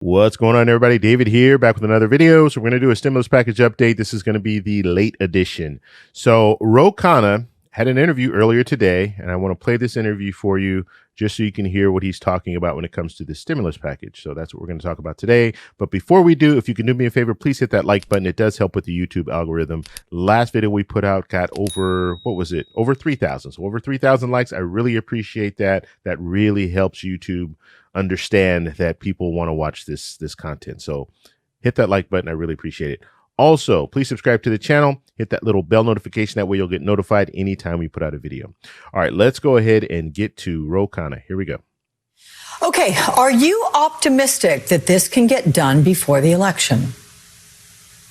What's going on, everybody? David here, back with another video. So we're going to do a stimulus package update. This is going to be the late edition. So Ro Khanna had an interview earlier today, and I want to play this interview for you just so you can hear what he's talking about when it comes to the stimulus package. So that's what we're going to talk about today. But before we do, if you can do me a favor, please hit that like button. It does help with the YouTube algorithm. Last video we put out got over, over 3,000. So over 3,000 likes. I really appreciate that. That really helps YouTube understand that people want to watch this content. So hit that like button. I really appreciate it. Also, please subscribe to the channel. Hit that little bell notification. That way you'll get notified anytime we put out a video. All right, let's go ahead and get to Ro Khanna. Here we go. Okay, are you optimistic that this can get done before the election?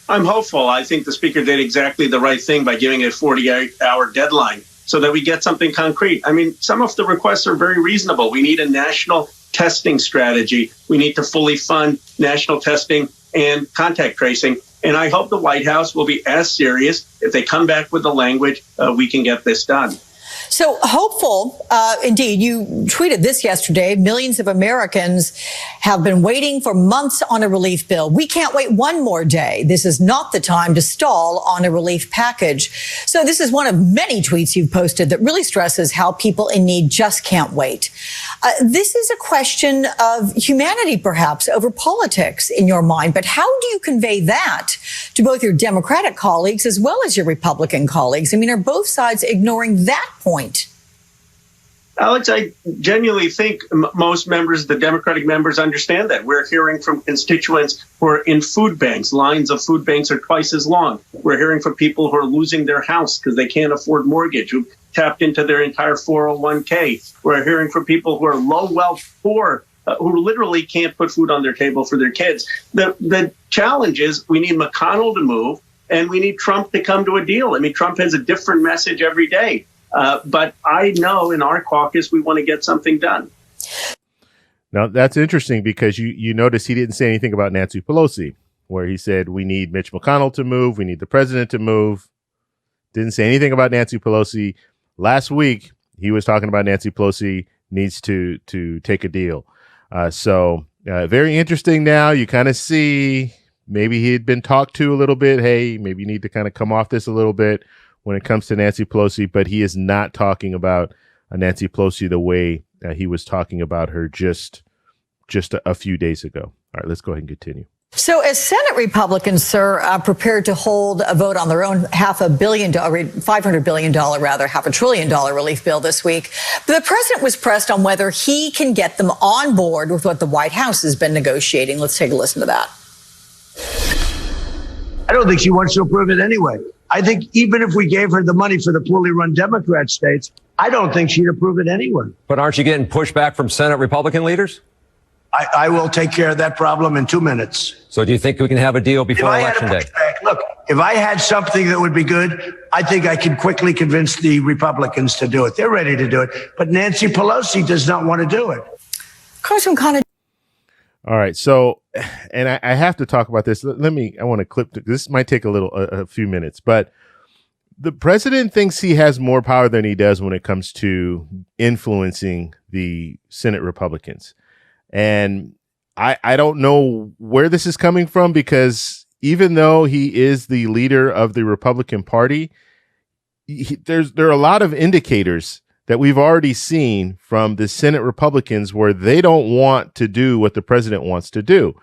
I'm hopeful. I think the speaker did exactly the right thing by giving a 48-hour deadline so that we get something concrete. I mean, some of the requests are very reasonable. We need a national testing strategy. We need to fully fund national testing and contact tracing. And I hope the White House will be as serious. If they come back with the language, we can get this done. So hopeful, indeed. You tweeted this yesterday. Millions of Americans have been waiting for months on a relief bill. We can't wait one more day. This is not the time to stall on a relief package. So this is one of many tweets you've posted that really stresses how people in need just can't wait. This is a question of humanity, perhaps, over politics in your mind. But how do you convey that to both your Democratic colleagues as well as your Republican colleagues? I mean, are both sides ignoring that point? Alex, I genuinely think most members, the Democratic members, understand that. We're hearing from constituents who are in food banks. Lines of food banks are twice as long. We're hearing from people who are losing their house because they can't afford mortgage, who tapped into their entire 401k. We're hearing from people who are low wealth poor, who literally can't put food on their table for their kids. The challenge is we need McConnell to move and we need Trump to come to a deal. I mean, Trump has a different message every day. But I know in our caucus, we want to get something done. Now, that's interesting because you notice he didn't say anything about Nancy Pelosi, where he said we need Mitch McConnell to move. We need the president to move. Didn't say anything about Nancy Pelosi. Last week, he was talking about Nancy Pelosi needs to take a deal. So very interesting now. You kind of see maybe he had been talked to a little bit. Hey, maybe you need to kind of come off this a little bit when it comes to Nancy Pelosi, but he is not talking about Nancy Pelosi the way he was talking about her just a few days ago. All right, let's go ahead and continue. So as Senate Republicans, sir, prepared to hold a vote on their own $500 billion relief bill this week, the president was pressed on whether he can get them on board with what the White House has been negotiating. Let's take a listen to that. I don't think she wants to approve it anyway. I think even if we gave her the money for the poorly run Democrat states, I don't think she'd approve it anyway. But aren't you getting pushback from Senate Republican leaders? I will take care of that problem in 2 minutes. So do you think we can have a deal before Election Day? Look, if I had something that would be good, I think I could quickly convince the Republicans to do it. They're ready to do it. But Nancy Pelosi does not want to do it. Congressman Khanna. All right. So, and I have to talk about this. I want to clip. This might take a few minutes, but the president thinks he has more power than he does when it comes to influencing the Senate Republicans. And I don't know where this is coming from, because even though he is the leader of the Republican Party, there are a lot of indicators that we've already seen from the Senate Republicans where they don't want to do what the president wants to do.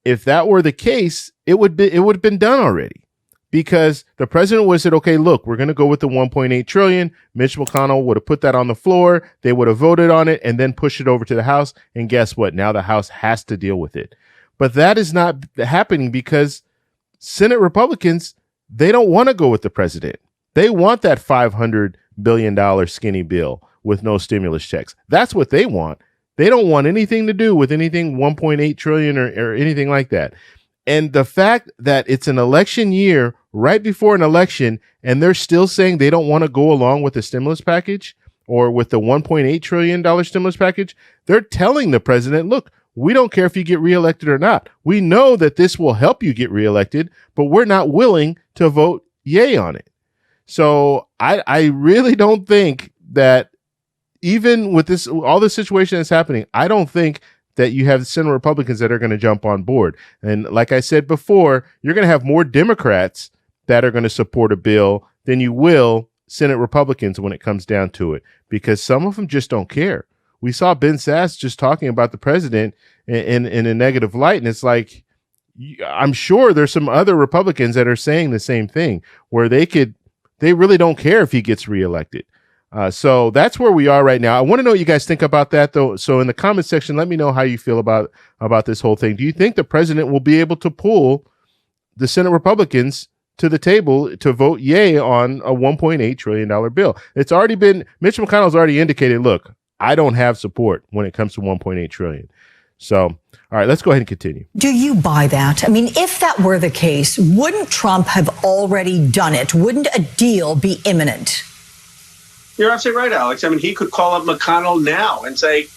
If that were the case, it would have been done already, because the president would have said, okay, look, we're going to go with the 1.8 trillion. Mitch McConnell would have put that on the floor. They would have voted on it and then pushed it over to the House. And guess what? Now the House has to deal with it. But that is not happening because Senate Republicans, they don't want to go with the president. They want that $500 billion skinny bill with no stimulus checks. That's what they want. They don't want anything to do with anything 1.8 trillion or anything like that. And the fact that it's an election year right before an election, and they're still saying they don't want to go along with the stimulus package or with the $1.8 trillion stimulus package, they're telling the president, look, we don't care if you get reelected or not. We know that this will help you get reelected, but we're not willing to vote yay on it. So I really don't think that, even with this, all the situation that's happening, I don't think that you have Senate Republicans that are going to jump on board. And like I said before, you're going to have more Democrats that are going to support a bill than you will Senate Republicans when it comes down to it, because some of them just don't care. We saw Ben Sasse just talking about the president in a negative light. And it's like, I'm sure there's some other Republicans that are saying the same thing, where they really don't care if he gets reelected. So that's where we are right now. I want to know what you guys think about that, though. So in the comment section, let me know how you feel about this whole thing. Do you think the president will be able to pull the Senate Republicans to the table to vote yay on a $1.8 trillion bill? It's already been, Mitch McConnell's already indicated, look, I don't have support when it comes to $1.8 trillion. So, all right, let's go ahead and continue. Do you buy that? I mean, if that were the case, wouldn't Trump have already done it? Wouldn't a deal be imminent? You're absolutely right, Alex. I mean, he could call up McConnell now and say,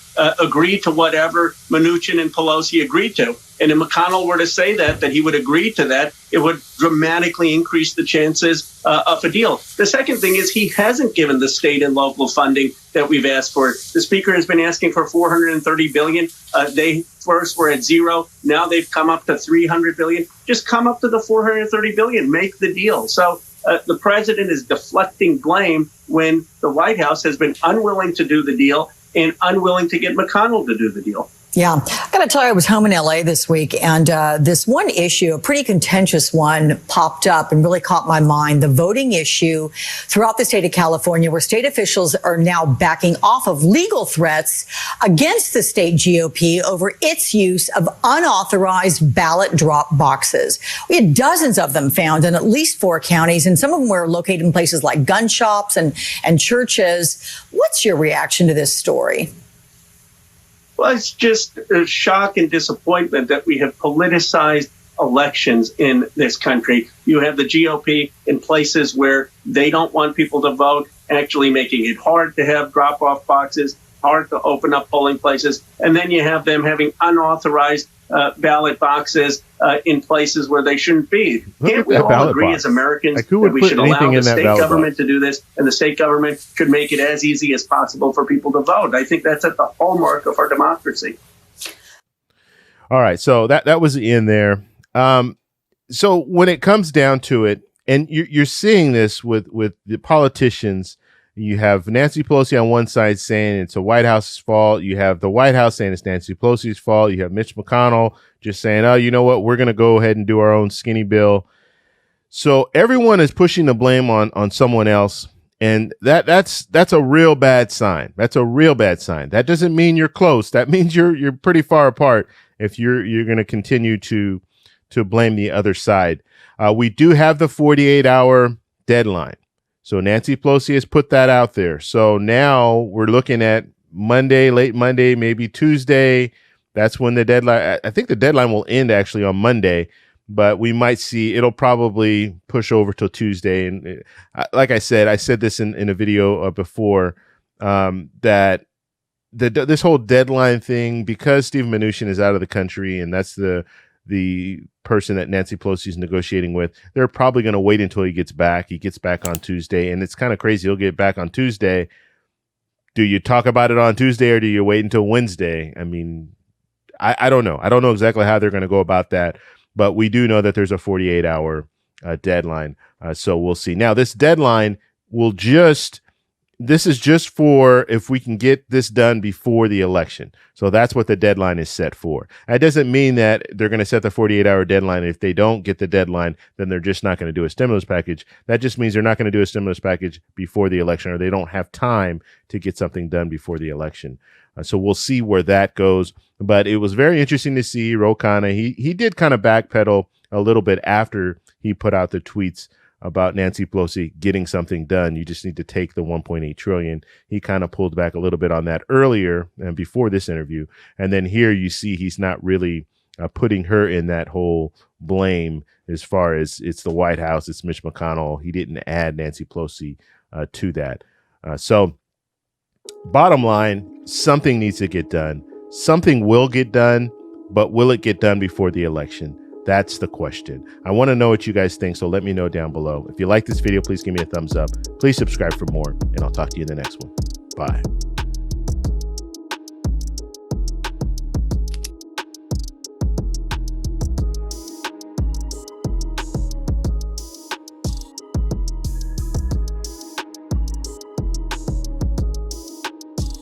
agree to whatever Mnuchin and Pelosi agreed to. And if McConnell were to say that he would agree to that, it would dramatically increase the chances of a deal. The second thing is he hasn't given the state and local funding that we've asked for. The speaker has been asking for $430 billion. They first were at zero. Now they've come up to $300 billion. Just come up to the $430 billion. Make the deal. So the president is deflecting blame when the White House has been unwilling to do the deal and unwilling to get McConnell to do the deal. Yeah, I got to tell you, I was home in LA this week, and this one issue, a pretty contentious one, popped up and really caught my mind. The voting issue throughout the state of California, where state officials are now backing off of legal threats against the state GOP over its use of unauthorized ballot drop boxes. We had dozens of them found in at least 4 counties, and some of them were located in places like gun shops and churches. What's your reaction to this story? Well, it's just a shock and disappointment that we have politicized elections in this country. You have the GOP in places where they don't want people to vote, actually making it hard to have drop-off boxes, hard to open up polling places. And then you have them having unauthorized ballot boxes in places where they shouldn't be. Can't we all agree as Americans that we should allow the state government to do this, and the state government should make it as easy as possible for people to vote? I think that's at the hallmark of our democracy. All right, so that was the end there. So when it comes down to it, and you're seeing this with the politicians, you have Nancy Pelosi on one side saying it's the White House's fault. You have the White House saying it's Nancy Pelosi's fault. You have Mitch McConnell just saying, oh, you know what? We're going to go ahead and do our own skinny bill. So everyone is pushing the blame on someone else. And that's a real bad sign. That's a real bad sign. That doesn't mean you're close. That means you're pretty far apart if you're going to continue to blame the other side. We do have the 48-hour deadline. So Nancy Pelosi has put that out there. So now we're looking at Monday, late Monday, maybe Tuesday. That's when the deadline, I think the deadline will end actually on Monday, but we might see, it'll probably push over till Tuesday. And like I said this in a video before, that this whole deadline thing, because Steve Mnuchin is out of the country and that's the person that Nancy Pelosi is negotiating with, they're probably going to wait until he gets back. He gets back on Tuesday, and it's kind of crazy. He'll get back on Tuesday. Do you talk about it on Tuesday or do you wait until Wednesday? I mean, I don't know. I don't know exactly how they're going to go about that, but we do know that there's a 48-hour deadline. So we'll see. Now, this deadline will this is just for if we can get this done before the election. So that's what the deadline is set for. That doesn't mean that they're going to set the 48-hour deadline. If they don't get the deadline, then they're just not going to do a stimulus package. That just means they're not going to do a stimulus package before the election, or they don't have time to get something done before the election. So we'll see where that goes. But it was very interesting to see Ro Khanna. He did kind of backpedal a little bit after he put out the tweets about Nancy Pelosi getting something done. You just need to take the $1.8 trillion. He kind of pulled back a little bit on that earlier and before this interview. And then here you see he's not really putting her in that whole blame as far as it's the White House, it's Mitch McConnell. He didn't add Nancy Pelosi to that. So bottom line, something needs to get done. Something will get done, but will it get done before the election? That's the question. I want to know what you guys think, so let me know down below. If you like this video, please give me a thumbs up. Please subscribe for more, and I'll talk to you in the next one. Bye.